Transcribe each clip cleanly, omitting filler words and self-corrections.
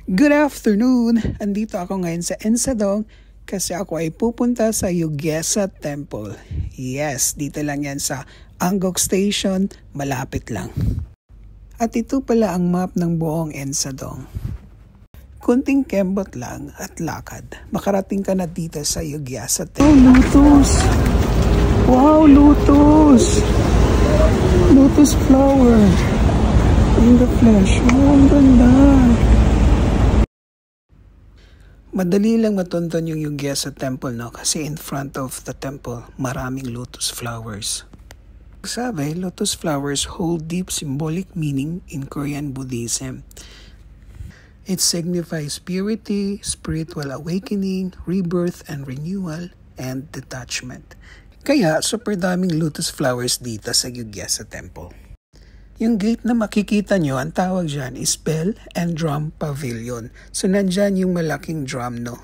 Good afternoon! Andito ako ngayon sa Ensadong kasi ako ay pupunta sa Yugesa Temple. Yes, dito lang yan sa Anggok Station, malapit lang. At ito pala ang map ng buong Ensadong. Kunting kembot lang at lakad. Makarating ka na dito sa Yugesa Temple. Oh, lotus! Wow, lotus! Lotus flower! In the flesh. Oh, ang ganda! Madali lang matunton yung Yugesa Temple, no? Kasi in front of the temple, maraming lotus flowers. Sabi, lotus flowers hold deep symbolic meaning in Korean Buddhism. It signifies purity, spiritual awakening, rebirth and renewal, and detachment. Kaya, super daming lotus flowers dito sa Yugesa Temple. Yung gate na makikita nyo, ang tawag dyan is Bell and Drum Pavilion. So, nandyan yung malaking drum, no?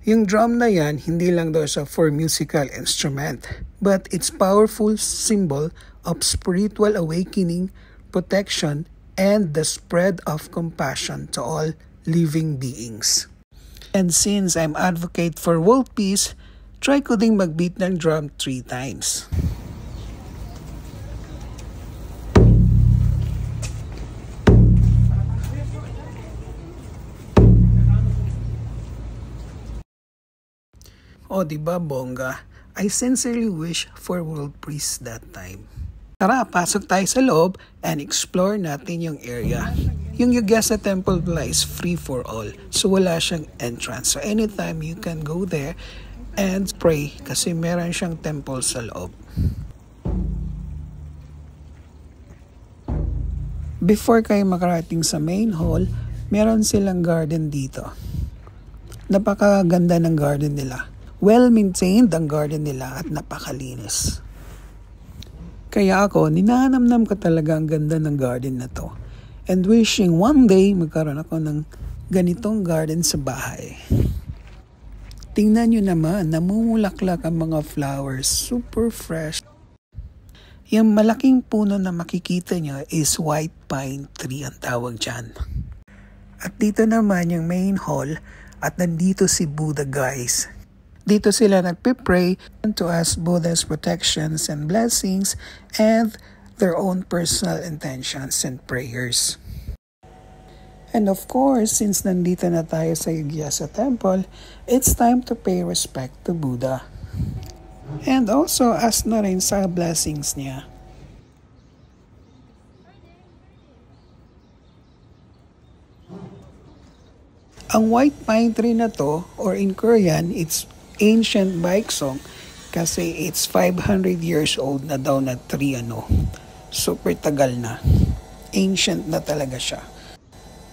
Yung drum na yan, hindi lang daw siya for musical instrument, but it's powerful symbol of spiritual awakening, protection, and the spread of compassion to all living beings. And since I'm advocate for world peace, try ko ding magbeat ng drum 3 times. O, diba, bongga? I sincerely wish for world peace that time. Tara, pasok tayo sa loob and explore natin yung area. Yung Yugesa Temple pala is free for all. So, wala siyang entrance. So, anytime you can go there and pray kasi meron siyang temple sa loob. Before kayo makarating sa main hall, meron silang garden dito. Napakaganda ng garden nila. Well-maintained ang garden nila at napakalinis. Kaya ako, ninanamnam ko talaga ang ganda ng garden na to. And wishing one day magkaroon ako ng ganitong garden sa bahay. Tingnan nyo naman, namumulaklak ang mga flowers, super fresh. Yung malaking puno na makikita nyo is white pine tree ang tawag dyan. At dito naman yung main hall at nandito si Buddha, guys. Dito sila nagpipray to ask Buddha's protections and blessings and their own personal intentions and prayers. And of course, since nandito na tayo sa Yugesa Temple, it's time to pay respect to Buddha. And also ask na rin sa blessings niya. Ang white pine tree na to, or in Korean, it's ancient Baeksong kasi it's 500 years old na daw na tree, ano. Super tagal na. Ancient na talaga siya.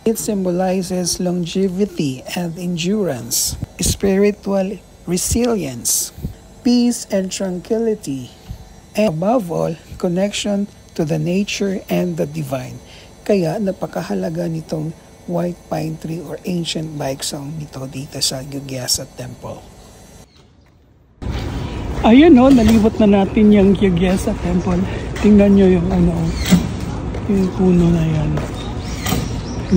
It symbolizes longevity and endurance, spiritual resilience, peace and tranquility, and above all, connection to the nature and the divine. Kaya napakahalaga nitong white pine tree or ancient Baeksong dito sa Yugesa Temple. Ayan o, nalibot na natin yung Yugesa Temple. Tingnan nyo yung yung puno na yan.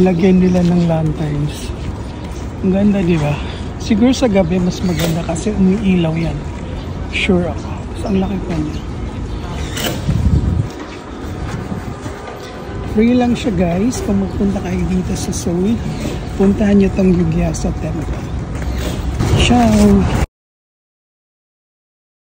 Lagyan nila ng lanterns. Ang ganda, di ba? Siguro sa gabi mas maganda kasi umiilaw yan. Sure ako. So, ang laki pa niya. Free lang siya, guys. Kung magpunta kayo dito sa Seoul, puntahan nyo tong Yugesa Temple. Ciao!